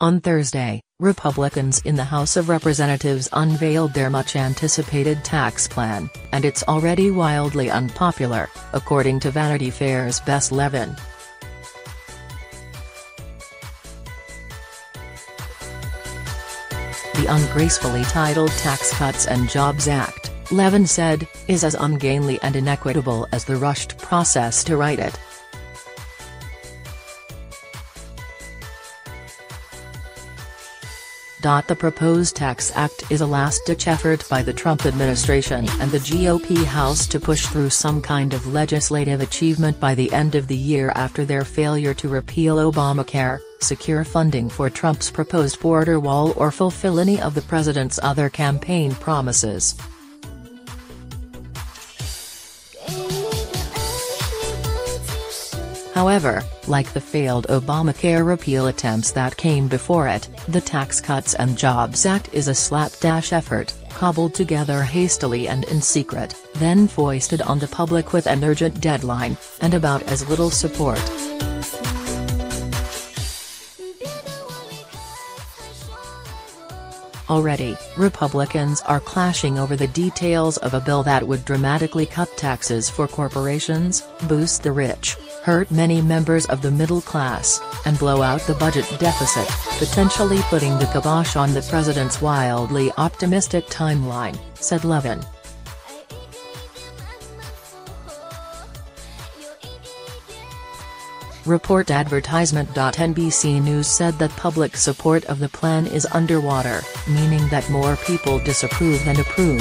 On Thursday, Republicans in the House of Representatives unveiled their much-anticipated tax plan, and it's already wildly unpopular, according to Vanity Fair's Bess Levin. The ungracefully titled Tax Cuts and Jobs Act, Levin said, is as ungainly and inequitable as the rushed process to write it. The proposed tax act is a last-ditch effort by the Trump administration and the GOP House to push through some kind of legislative achievement by the end of the year after their failure to repeal Obamacare, secure funding for Trump's proposed border wall or fulfill any of the president's other campaign promises. However, like the failed Obamacare repeal attempts that came before it, the Tax Cuts and Jobs Act is a slapdash effort, cobbled together hastily and in secret, then foisted on the public with an urgent deadline, and about as little support. Already, Republicans are clashing over the details of a bill that would dramatically cut taxes for corporations, boost the rich, hurt many members of the middle class, and blow out the budget deficit, potentially putting the kibosh on the president's wildly optimistic timeline, said Levin. Report advertisement.NBC News said that public support of the plan is underwater, meaning that more people disapprove than approve.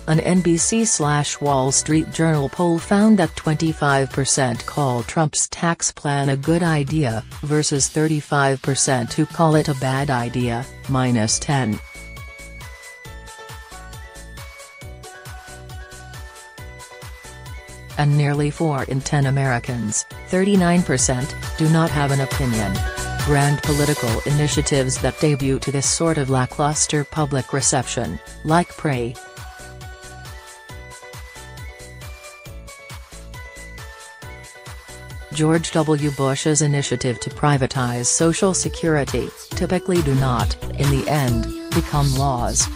An NBC/Wall Street Journal poll found that 25% call Trump's tax plan a good idea, versus 35% who call it a bad idea, -10. And nearly 4 in 10 Americans, 39%, do not have an opinion. Grand political initiatives that debut to this sort of lackluster public reception, like Pray. George W. Bush's initiative to privatize Social Security, typically do not, in the end, become laws.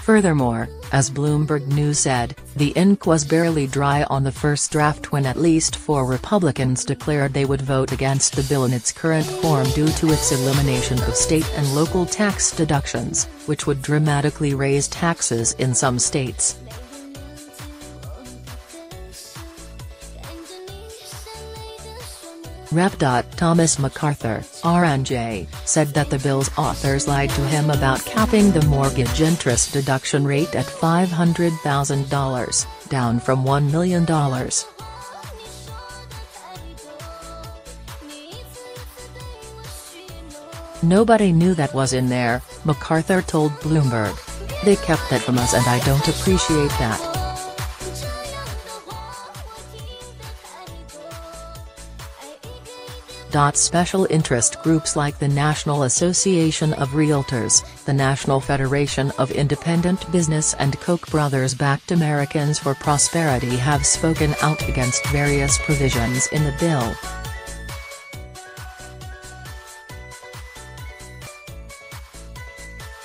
Furthermore, as Bloomberg News said, the ink was barely dry on the first draft when at least 4 Republicans declared they would vote against the bill in its current form due to its elimination of state and local tax deductions, which would dramatically raise taxes in some states. Rep. Thomas MacArthur, RNJ, said that the bill's authors lied to him about capping the mortgage interest deduction rate at $500,000, down from $1 million. Nobody knew that was in there, MacArthur told Bloomberg. They kept that from us and I don't appreciate that. Special interest groups like the National Association of Realtors, the National Federation of Independent Business and Koch brothers-backed Americans for Prosperity have spoken out against various provisions in the bill.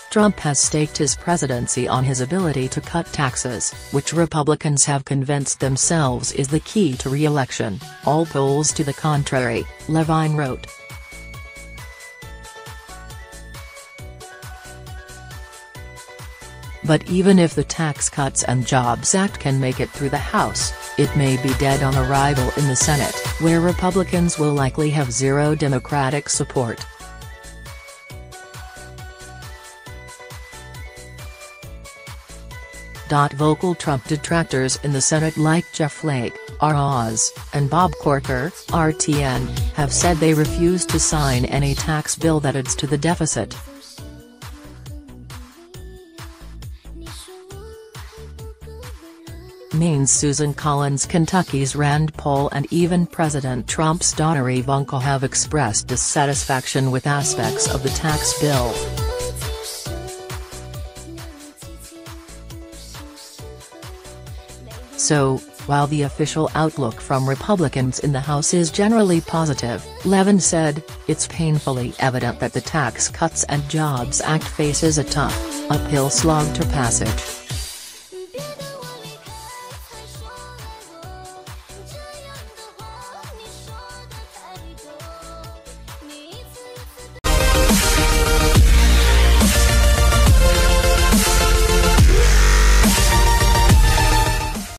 Trump has staked his presidency on his ability to cut taxes, which Republicans have convinced themselves is the key to re-election, all polls to the contrary, Levin wrote. But even if the Tax Cuts and Jobs Act can make it through the House, it may be dead on arrival in the Senate, where Republicans will likely have zero Democratic support. Vocal Trump detractors in the Senate like Jeff Flake, R. Oz, and Bob Corker, RTN, have said they refuse to sign any tax bill that adds to the deficit. Maine's Susan Collins, Kentucky's Rand Paul and even President Trump's daughter Ivanka have expressed dissatisfaction with aspects of the tax bill. So, while the official outlook from Republicans in the House is generally positive, Levin said, it's painfully evident that the Tax Cuts and Jobs Act faces a tough, uphill slog to passage.